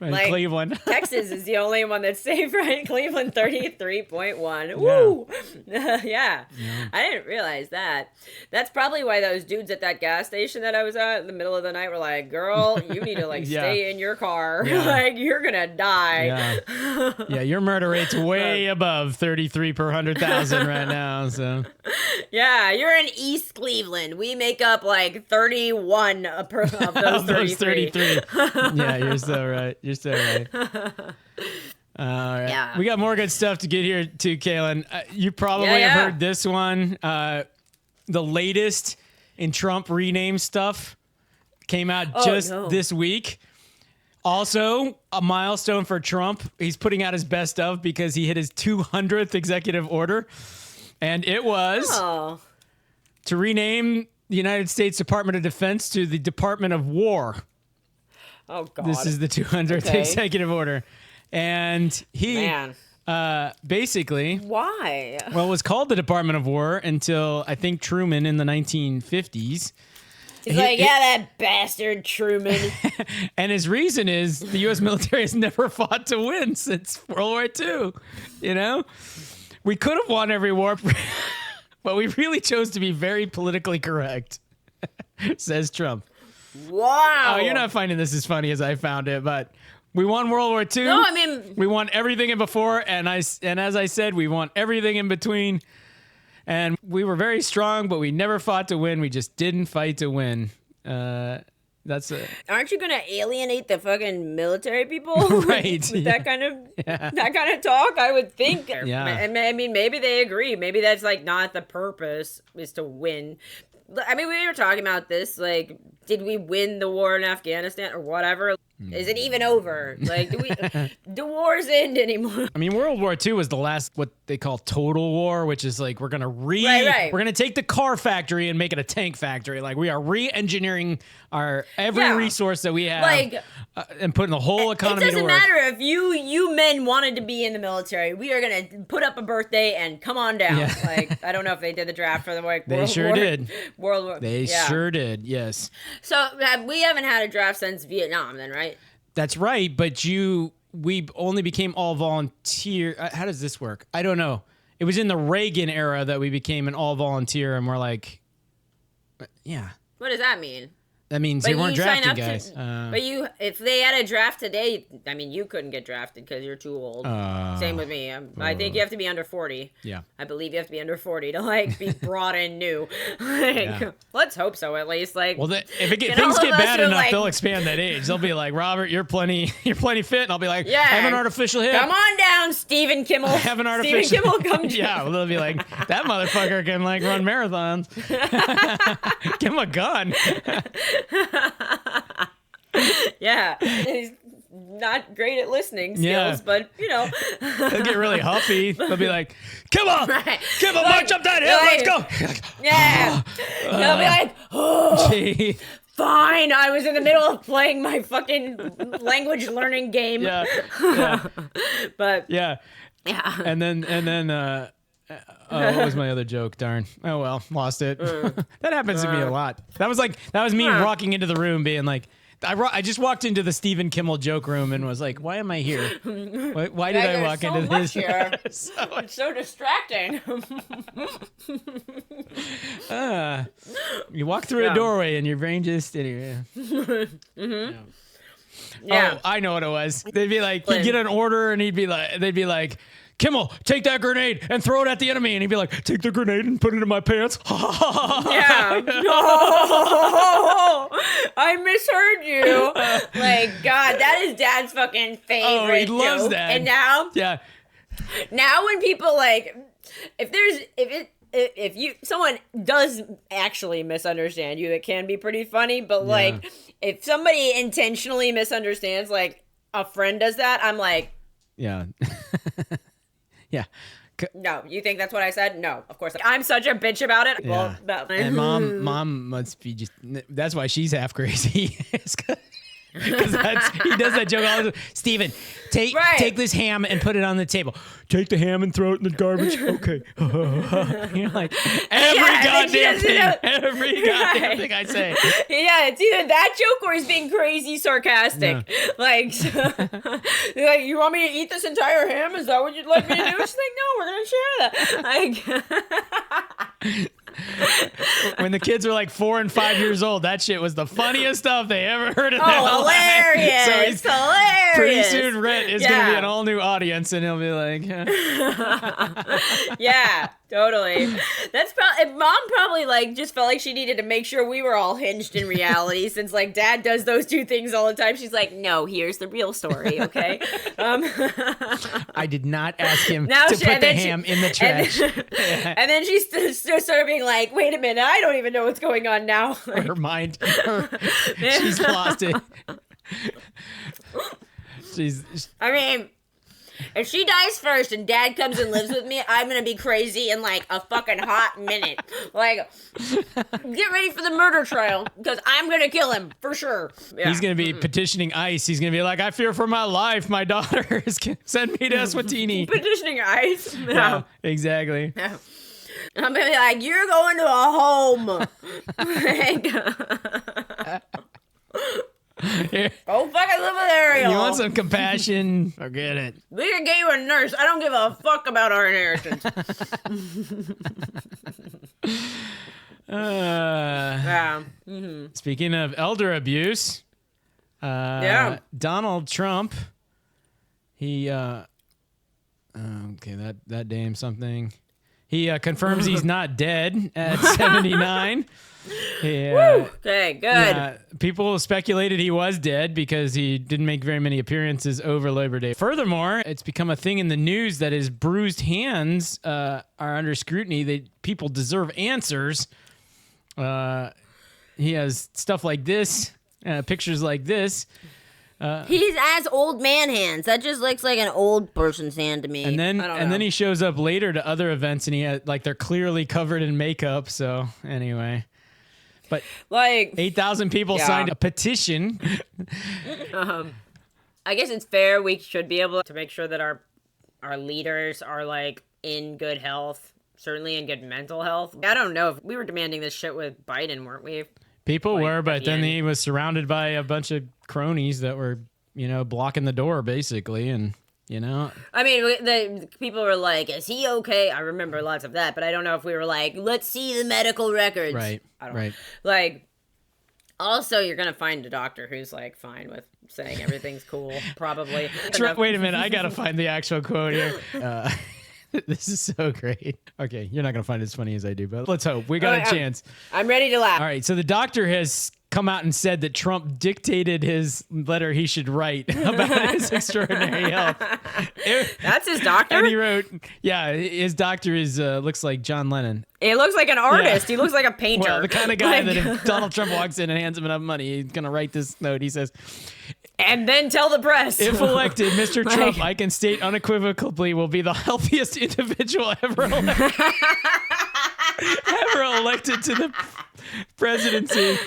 like Cleveland. Texas is the only one that's safe, right? Cleveland 33.1. Woo. Yeah. I didn't realize that. That's probably why those dudes at that gas station that I was at in the middle of the night were like, "Girl, you need to stay in your car. Like you're gonna die." Yeah, your murder rate's way above 33 per 100,000 right now. So. Yeah, you're in East Cleveland. We make up like 31 of those 33. Yeah, you're so right. All right. Yeah. We got more good stuff to get here too, Kalyn. You probably have heard this one. The latest in Trump rename stuff came out this week. Also, a milestone for Trump. He's putting out his best of because he hit his 200th executive order. And it was to rename the United States Department of Defense to the Department of War. Oh, God. This is the 200th executive order. And he basically... Why? Well, it was called the Department of War until, I think, Truman in the 1950s. He's that bastard Truman. And his reason is the U.S. military has never fought to win since World War II. You know? We could have won every war, but we really chose to be very politically correct, says Trump. Wow. Oh, you're not finding this as funny as I found it, but we won World War II. No, I mean... We won everything in before, and as I said, we won everything in between. And we were very strong, but we never fought to win. We just didn't fight to win. That's it. Aren't you gonna alienate the fucking military people? Right. With that kind of talk, I would think. Yeah. I mean, maybe they agree. Maybe that's like not the purpose is to win. I mean, we were talking about this. Like, did we win the war in Afghanistan or whatever? Is it even over? Like, do wars end anymore? I mean, World War II was the last, what they call total war, which is like, we're going to we're going to take the car factory and make it a tank factory. Like, we are re-engineering our every resource that we have, like, and putting the whole economy to work. It doesn't matter if you men wanted to be in the military. We are going to put up a birthday and come on down. Yeah. Like, I don't know if they did the draft for the World War. They sure did. World War. They sure did, yes. So, we haven't had a draft since Vietnam then, right? That's right, but we only became all volunteer. How does this work? I don't know. It was in the Reagan era that we became an all volunteer, and we're like, yeah. What does that mean? That means they weren't drafting guys. But if they had a draft today, I mean, you couldn't get drafted because you're too old. Same with me. I think you have to be under 40. Yeah. I believe you have to be under 40 to like be brought in new. Let's hope so at least. Like, well, if things get bad enough, they'll expand that age. They'll be like, Robert, you're plenty fit, and I'll be like, I have an artificial hip. Come on down, Stephen Kimmel. I have an artificial. Stephen Kimmel, come. Yeah, well, they'll be like, that motherfucker can like run marathons. Give him a gun. Yeah, he's not great at listening skills, but you know, they'll get really huffy. They'll be like, "Come on, march up that hill, let's go." Yeah, they'll be like, "Oh, gee, Fine, I was in the middle of playing my fucking language learning game. Yeah. Yeah. But yeah. Yeah. And then what was my other joke? Darn. Oh well, lost it. That happens to me a lot. That was me walking into the room being like, I just walked into the Stephen Kimmel joke room and was like, why am I here? Why did I walk into this? Here. It's so distracting. You walk through a doorway and your brain just anyway. Yeah. Oh, I know what it was. They'd be like, he'd get an order and they'd be like, Kimmel, take that grenade and throw it at the enemy. And he'd be like, take the grenade and put it in my pants. Yeah. No, I misheard you. Like, God, that is Dad's fucking favorite. Oh, he loves that. And now, yeah. Now when people like, if someone does actually misunderstand you, it can be pretty funny. But like, if somebody intentionally misunderstands, like a friend does that, I'm like, yeah. Yeah. No, you think that's what I said? No, of course. I'm such a bitch about it. Yeah. Well, and mom must be that's why she's half crazy. Because he does that joke all the time. Steven, take this ham and put it on the table. Take the ham and throw it in the garbage. Okay. You're like, every goddamn thing I say. Yeah, it's either that joke or he's being crazy sarcastic. Yeah. Like, you want me to eat this entire ham? Is that what you'd like me to do? She's like, no, we're going to share that. Like... When the kids were like 4 and 5 years old, that shit was the funniest stuff they ever heard in their life. Hilarious! So it's hilarious. Pretty soon, Rhett is going to be an all new audience, and he'll be like, yeah, totally. That's probably Mom probably like just felt like she needed to make sure we were all hinged in reality, since like Dad does those two things all the time. She's like, no, here's the real story, okay? I did not ask him to put the ham in the trash. And then she started being like, wait a minute, I don't even know what's going on now. Like, her mind, she's lost it. I mean, if she dies first and Dad comes and lives with me, I'm gonna be crazy in like a fucking hot minute. Like, get ready for the murder trial, because I'm gonna kill him for sure. Yeah. He's gonna be petitioning ICE. He's gonna be like, I fear for my life. My daughter is send me to Eswatini. Petitioning ICE. Yeah, exactly. Yeah. I'm gonna be like, you're going to a home. Go fucking live with Ariel. You want some compassion? Forget it. We can get you a nurse. I don't give a fuck about our inheritance. Speaking of elder abuse, Donald Trump, he okay, that damn something. He confirms he's not dead at 79. Okay, good. People speculated he was dead because he didn't make very many appearances over Labor Day. Furthermore, it's become a thing in the news that his bruised hands are under scrutiny. People deserve answers. He has stuff like this, pictures like this. He has old man hands. That just looks like an old person's hand to me. And then he shows up later to other events, and he had like they're clearly covered in makeup. So anyway, but like 8,000 people signed a petition. I guess it's fair. We should be able to make sure that our leaders are like in good health, certainly in good mental health. I don't know if we were demanding this shit with Biden, weren't we? People were, but then he was surrounded by a bunch of cronies that were, blocking the door, basically, and, I mean, the people were like, is he okay? I remember lots of that, but I don't know if we were like, let's see the medical records. Right, right. Like, also, you're going to find a doctor who's, like, fine with saying everything's cool, probably. Wait a minute, I got to find the actual quote here. This is so great. Okay, you're not going to find it as funny as I do, but let's hope. We got a chance. I'm ready to laugh. All right, so the doctor has come out and said that Trump dictated his letter he should write about his extraordinary health. That's his doctor? And he wrote, his doctor is looks like John Lennon. He looks like an artist. Yeah. He looks like a painter. Well, the kind of guy that if Donald Trump walks in and hands him enough money, he's going to write this note. He says... And then tell the press. If elected, Mr. Trump, I can state unequivocally, will be the healthiest individual ever elected to the presidency.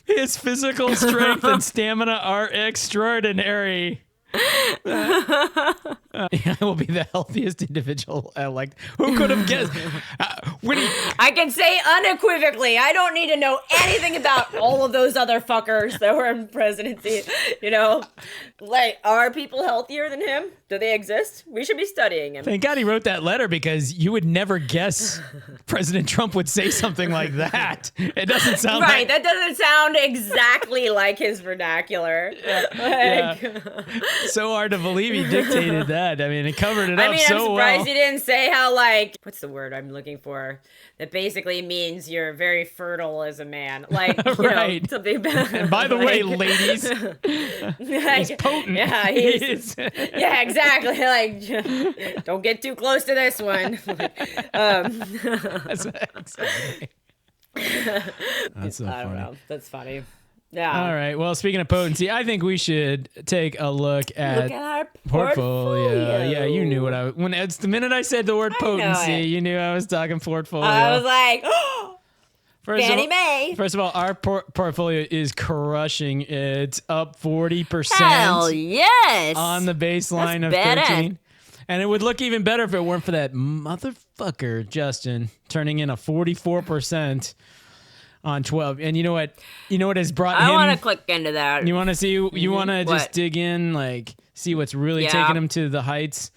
His physical strength and stamina are extraordinary. I will be the healthiest individual elect. Who could have guessed? I can say unequivocally, I don't need to know anything about all of those other fuckers that were in presidency. You know, like, are people healthier than him? Do they exist? We should be studying him. Thank God he wrote that letter, because you would never guess President Trump would say something like that. It doesn't sound right. That doesn't sound exactly like his vernacular. Yeah. So hard to believe he dictated that. I mean, it covered it up so well. I'm surprised he didn't say how, like, what's the word I'm looking for? That basically means you're very fertile as a man. Like, you right. know, something bad. And by the way, ladies, he's potent. Yeah, yeah, exactly. Like, don't get too close to this one. That's so I don't funny. know. That's funny. Yeah. All right. Well, speaking of potency, I think we should take a look at our portfolio. Yeah, you knew what it's the minute I said the word potency, you knew I was talking portfolio. I was like, oh, Fannie Mae. First of all, our portfolio is crushing. It's up 40%. Hell yes. On the baseline of 13. And it would look even better if it weren't for that motherfucker, Justin, turning in a 44%. On 12, and you know what has brought him. I want to click into that. You want to see? You want to just dig in, like, see what's really taking him to the heights.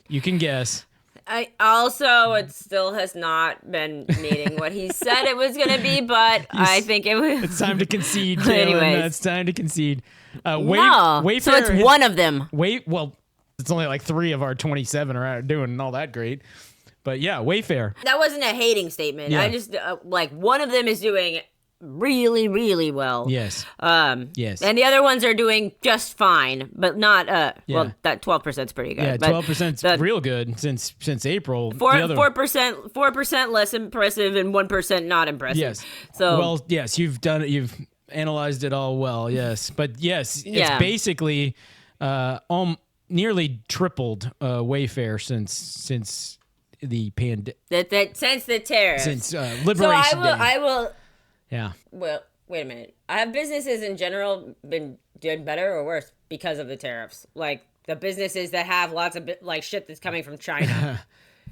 You can guess. It still has not been meeting what he said it was going to be, but I think it was. It's time to concede, Kalyn. Anyways. It's time to concede. Wayfair, so it's one of them. Well, it's only like 3 of our 27 are doing all that great. But yeah, Wayfair. That wasn't a hating statement. Yeah. I just, like, one of them is doing really, really well. Yes. Yes. And the other ones are doing just fine, but not, well, that 12% is pretty good. Yeah, 12% is real good since April. 4% less impressive and 1% not impressive. Yes. So, well, yes, you've analyzed it all well, yes. But yes, it's basically nearly tripled Wayfair since the that since the tariffs, since Liberation Day. I will. Yeah. Well, wait a minute. Have businesses in general been doing better or worse because of the tariffs? Like the businesses that have lots of like shit that's coming from China.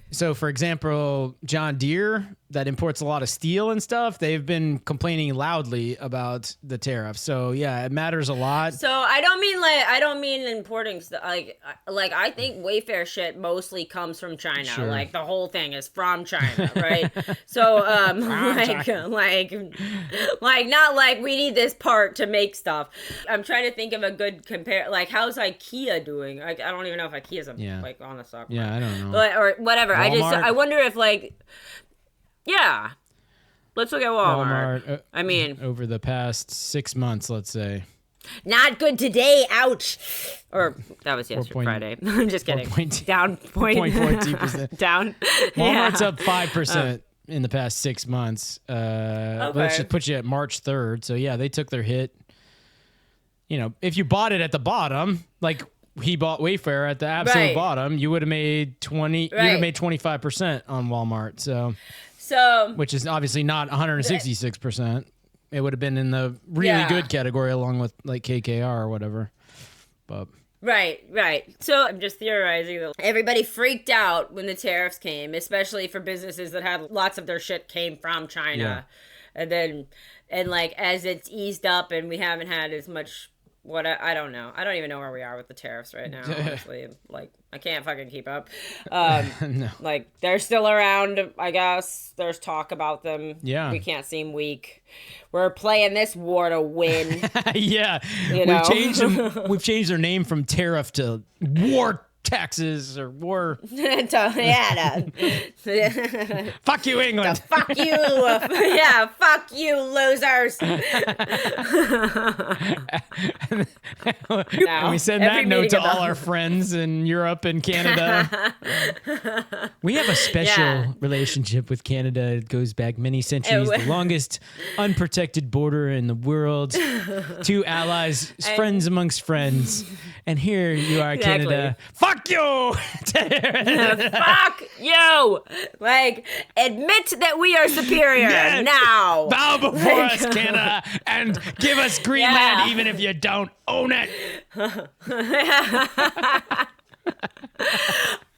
So, for example, John Deere, that imports a lot of steel and stuff, they've been complaining loudly about the tariffs. So, yeah, it matters a lot. So, I don't mean importing stuff. Like I think Wayfair shit mostly comes from China. Sure. Like the whole thing is from China, right? So, like not like we need this part to make stuff. I'm trying to think of a good compare. Like, how's IKEA doing? Like, I don't even know if IKEA's like on the stock market. Yeah, I don't know. Or whatever. Walmart. I wonder if like, yeah. Let's look at Walmart. I mean, over the past 6 months, let's say. Not good today. Ouch. Or that was yesterday, Friday. I'm just kidding. Down 0.42%. Down. Walmart's up 5% in the past 6 months. Let's just put you at March 3rd. So yeah, they took their hit. You know, if you bought it at the bottom, like he bought Wayfair at the absolute bottom, you would have made 25% on Walmart. So which is obviously not 166%. It would have been in the really good category along with like KKR or whatever. But Right. So I'm just theorizing that everybody freaked out when the tariffs came, especially for businesses that had lots of their shit came from China. Yeah. And like as it's eased up and we haven't had as much I don't know. I don't even know where we are with the tariffs right now, honestly. Like, I can't fucking keep up. No. Like, they're still around, I guess. There's talk about them. Yeah. We can't seem weak. We're playing this war to win. Yeah. We've changed their name from tariff to war taxes or war. Fuck you, England. Fuck you. Yeah, fuck you, losers. And we send that note to all our friends in Europe and Canada. We have a special relationship with Canada. It goes back many centuries. The longest unprotected border in the world. 2 allies, friends amongst friends. And here you are, Exactly. Canada. Fuck you! Fuck you! Like, admit that we are superior now. Bow before us, Canada, and give us Greenland even if you don't own it.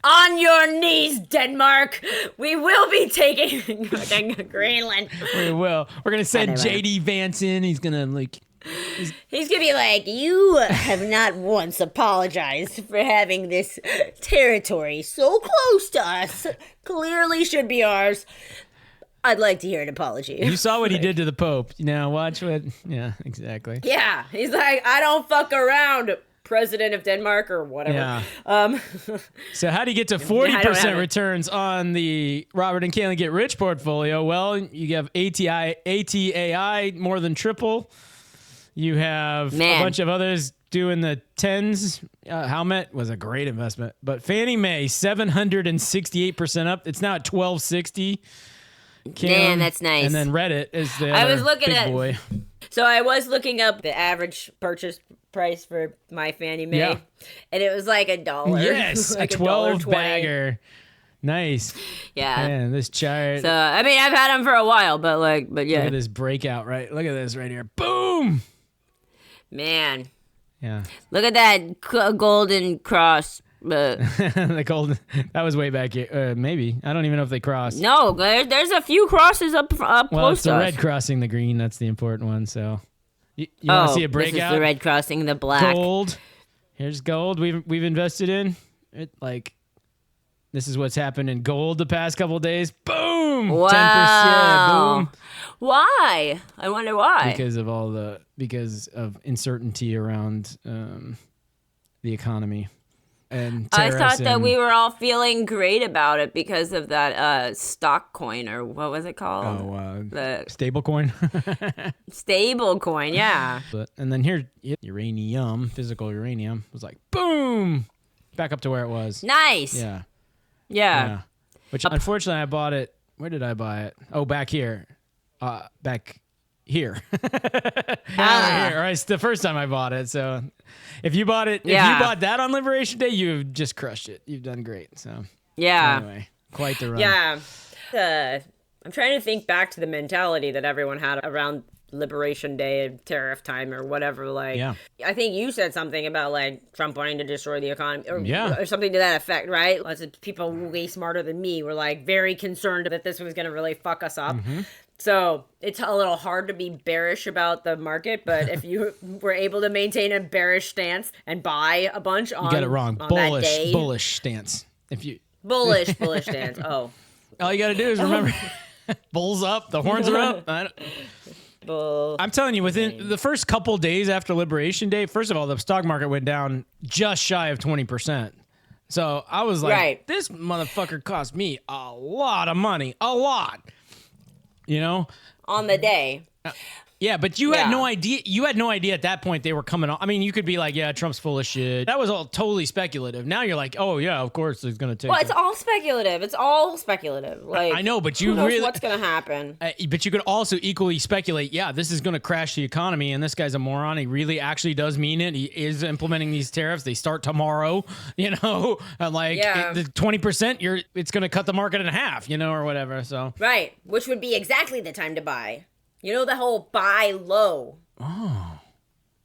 On your knees, Denmark. We will be taking Greenland. We will. We're going to send J.D. Vance in. He's going to, like... He's going to be like, you have not once apologized for having this territory so close to us. Clearly should be ours. I'd like to hear an apology. You saw what he did to the Pope. Now watch what... Yeah, exactly. Yeah. He's like, I don't fuck around, President of Denmark or whatever. Yeah. So how do you get to 40% returns on the Robert and Kalyn Get Rich portfolio? Well, you have ATAI more than triple. You have a bunch of others doing the tens. Helmet was a great investment. But Fannie Mae, 768% up. It's now at 1260. Man, that's nice. And then Reddit is the big boy. So I was looking up the average purchase price for my Fannie Mae, and it was like $1. Yes, like a 12 bagger. Nice. Yeah. Man, this chart. So I mean, I've had them for a while, but yeah. Look at this breakout, right? Look at this right here. Boom. Man. Yeah. Look at that golden cross. The golden. That was way back here. Maybe. I don't even know if they crossed. No, there's a few crosses up well, close it's the to us. red crossing the green. That's the important one. So, you want to see a breakout? This is the red crossing the black. Gold. Here's gold. We've invested in it. Like, this is what's happened in gold the past couple of days. Boom. Wow. 10%. Boom. Why? I wonder why. Because of uncertainty around the economy. And I thought that we were all feeling great about it because of that stock coin, or what was it called? The stable coin. Stable coin, yeah. And then here, uranium, physical uranium, was like, boom, back up to where it was. Nice. Yeah. Which, unfortunately, I bought it. Where did I buy it? Oh, back here. Back here. Here. It's the first time I bought it, so... If you bought that on Liberation Day, you've just crushed it. You've done great. So anyway, quite the run. Yeah. I'm trying to think back to the mentality that everyone had around Liberation Day, tariff time, or whatever. Like, I think you said something about like Trump wanting to destroy the economy, or something to that effect, right? Lots of people way smarter than me were like very concerned that this was going to really fuck us up. Mm-hmm. So it's a little hard to be bearish about the market, but if you were able to maintain a bearish stance and buy a bunch on, you got it wrong. Bullish stance. If you bullish stance. Oh, all you got to do is remember, bulls up, the horns are up. I'm telling you, within the first couple days after Liberation Day, first of all, the stock market went down just shy of 20%. So I was like, this motherfucker cost me a lot of money, a lot. You know, on the day. Yeah, but you had no idea. You had no idea at that point they were coming on. I mean, you could be like, yeah, Trump's full of shit. That was all totally speculative. Now you're like, oh, yeah, of course it's going to take. Well, it's all speculative. Like, I know, but who knows what's going to happen? But you could also equally speculate, yeah, this is going to crash the economy, and this guy's a moron. He really actually does mean it. He is implementing these tariffs. They start tomorrow, you know, the 20%, it's going to cut the market in half, you know, or whatever. So right, which would be exactly the time to buy. You know, the whole buy low. Oh.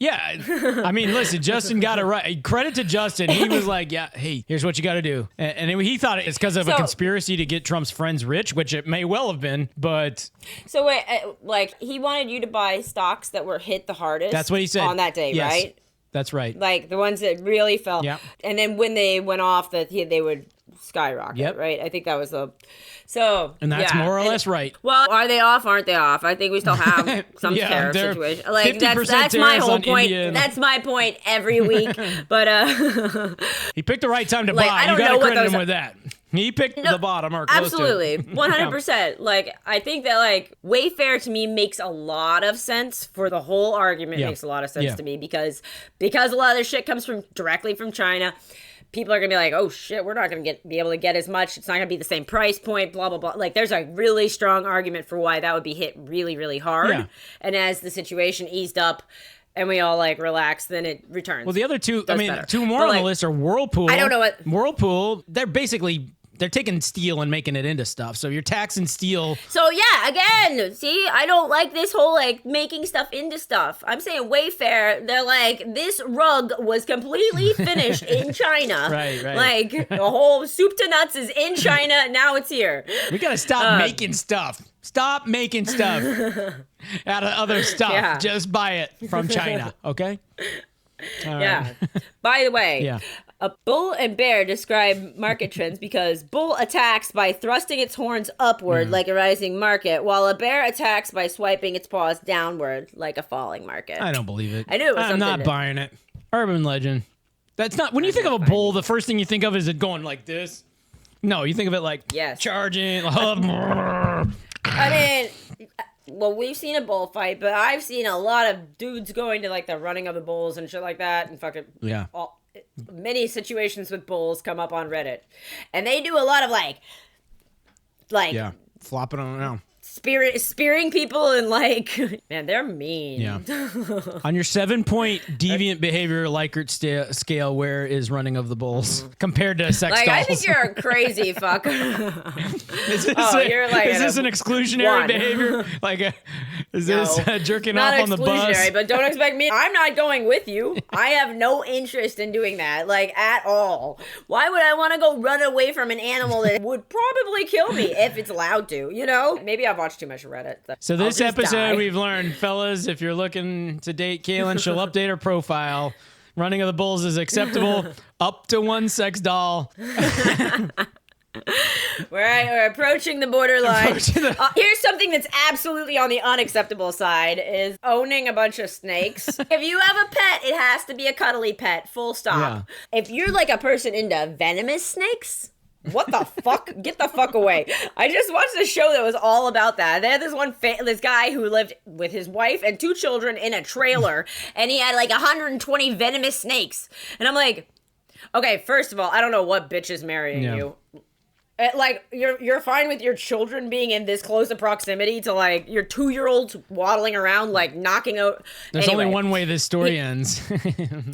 Yeah. I mean, listen, Justin got it right. Credit to Justin. He was like, yeah, hey, here's what you got to do. And he thought it's because of a conspiracy to get Trump's friends rich, which it may well have been, but... So wait, like, he wanted you to buy stocks that were hit the hardest. That's what he said. On that day, yes, right? That's right. Like, the ones that really fell. Yeah. And then when they went off, they would skyrocket, right? I think that was the... So, and that's more or less right. Well, are they off? Aren't they off? I think we still have some tariff situation. Like that's my whole point. That's my point every week. But he picked the right time to buy. You got to credit him with that. He picked the bottom or close absolutely, to it. 100%. Like, I think that like Wayfair to me makes a lot of sense. For the whole argument, makes a lot of sense to me because a lot of this shit comes directly from China. People are going to be like, oh, shit, we're not going to be able to get as much. It's not going to be the same price point, blah, blah, blah. Like, there's a really strong argument for why that would be hit really, really hard. Yeah. And as the situation eased up, and we all like relax, then it returns. Well, the other two, better. two more on the list are Whirlpool. I don't know what Whirlpool. They're taking steel and making it into stuff. So you're taxing steel. So yeah, again, see, I don't like this whole like making stuff into stuff. I'm saying Wayfair, they're like, this rug was completely finished in China. Right. Like the whole soup to nuts is in China. Now it's here. We gotta stop making stuff. Stop making stuff out of other stuff. Yeah. Just buy it from China. Okay. All Yeah. right. By the way. Yeah. A bull and bear describe market trends because bull attacks by thrusting its horns upward like a rising market, while a bear attacks by swiping its paws downward like a falling market. I don't believe it. I knew it was I'm not buying it. Urban legend. That's not. When you think of a bull, the first thing you think of is it going like this. No, you think of it like charging. I mean, well, we've seen a bullfight, but I've seen a lot of dudes going to like the running of the bulls and shit like that, and fucking many situations with bulls come up on Reddit, and they do a lot of like flopping around, spearing people, and like, man, they're mean. Yeah. On your 7-point deviant behavior Likert scale, where is running of the bulls compared to sex dolls? I think you're a crazy fucker. Is this an exclusionary behavior? Is this jerking off on the bus? Not exclusionary, but don't expect me. I'm not going with you. I have no interest in doing that, at all. Why would I want to go run away from an animal that would probably kill me if it's allowed to, Maybe I've watched too much Reddit. So this episode, we've learned, fellas, if you're looking to date Kalyn, she'll update her profile. Running of the bulls is acceptable up to one sex doll. We're approaching the borderline. Here's something that's absolutely on the unacceptable side is owning a bunch of snakes. If you have a pet, it has to be a cuddly pet, full stop. Yeah. If you're like a person into venomous snakes, what the fuck? Get the fuck away. I just watched a show that was all about that. They had this guy who lived with his wife and 2 children in a trailer, and he had 120 venomous snakes. And I'm like, okay, first of all, I don't know what bitch is marrying you. You're fine with your children being in this close of proximity to your 2-year-olds waddling around knocking out. There's only one way this story ends.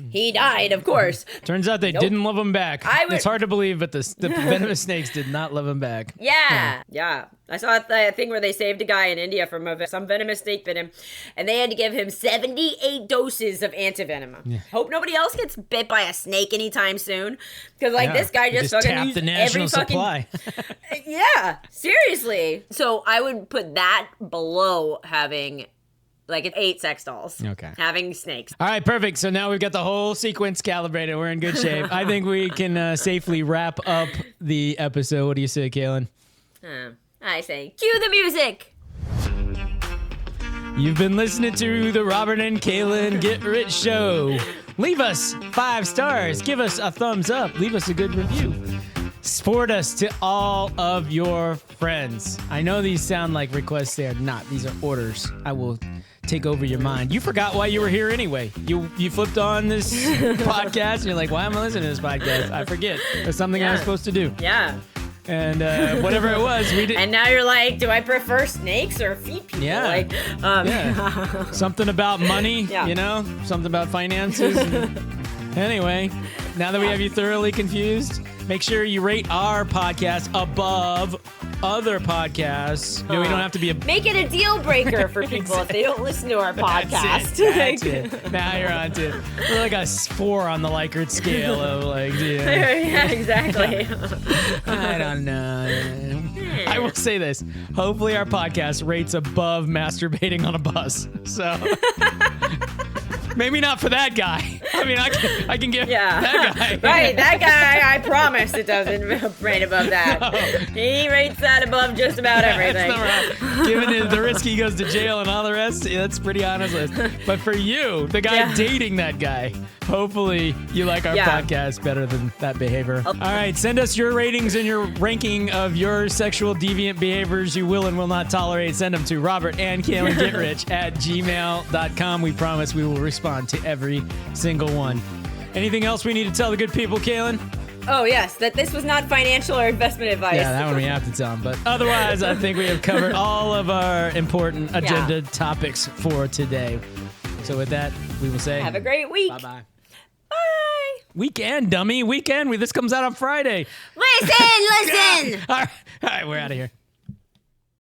He died, of course. Turns out they didn't love him back. It's hard to believe, but the venomous snakes did not love him back. Yeah. I saw a thing where they saved a guy in India from some venomous snake bit him, and they had to give him 78 doses of antivenom. Yeah. Hope nobody else gets bit by a snake anytime soon, because this guy just fucking tapped used the national supply. Yeah, seriously. So I would put that below having 8 sex dolls. Okay. Having snakes. All right, perfect. So now we've got the whole sequence calibrated. We're in good shape. I think we can safely wrap up the episode. What do you say, Kalyn? I say, cue the music. You've been listening to the Robert and Kalyn Get Rich Show. Leave us 5 stars. Give us a thumbs up. Leave us a good review. Support us to all of your friends. I know these sound like requests. They are not. These are orders. I will take over your mind. You forgot why you were here anyway. You flipped on this podcast and you're like, why am I listening to this podcast? I forget. There's something I was supposed to do. Yeah. And whatever it was, we did. And now you're like, do I prefer snakes or feet people? Yeah. Something about money, something about finances. Anyway, now that we have you thoroughly confused, make sure you rate our podcast above other podcasts. We don't have to be make it a deal breaker for people if they don't listen to our podcast. That's it. Now you're on to it. We're like a 4 on the Likert scale of Yeah, exactly. I don't know. I will say this. Hopefully our podcast rates above masturbating on a bus. So maybe not for that guy. I mean, I can give that guy. Right, that guy, I promise it doesn't rate above that. No. He rates that above just about everything. Given the risk he goes to jail and all the rest, that's pretty honest list. But for you, the guy dating that guy, hopefully you like our podcast better than that behavior. All right, send us your ratings and your ranking of your sexual deviant behaviors you will and will not tolerate. Send them to robertandkalyngetrich@gmail.com. We promise we will respond to every single one. Anything else we need to tell the good people, Kalyn? Oh, yes, that this was not financial or investment advice. Yeah, that one we have to tell them. But otherwise, I think we have covered all of our important agenda topics for today. So with that, we will say, have a great week. Bye-bye. Bye. Weekend, dummy. Weekend. This comes out on Friday. Listen. All right, we're out of here.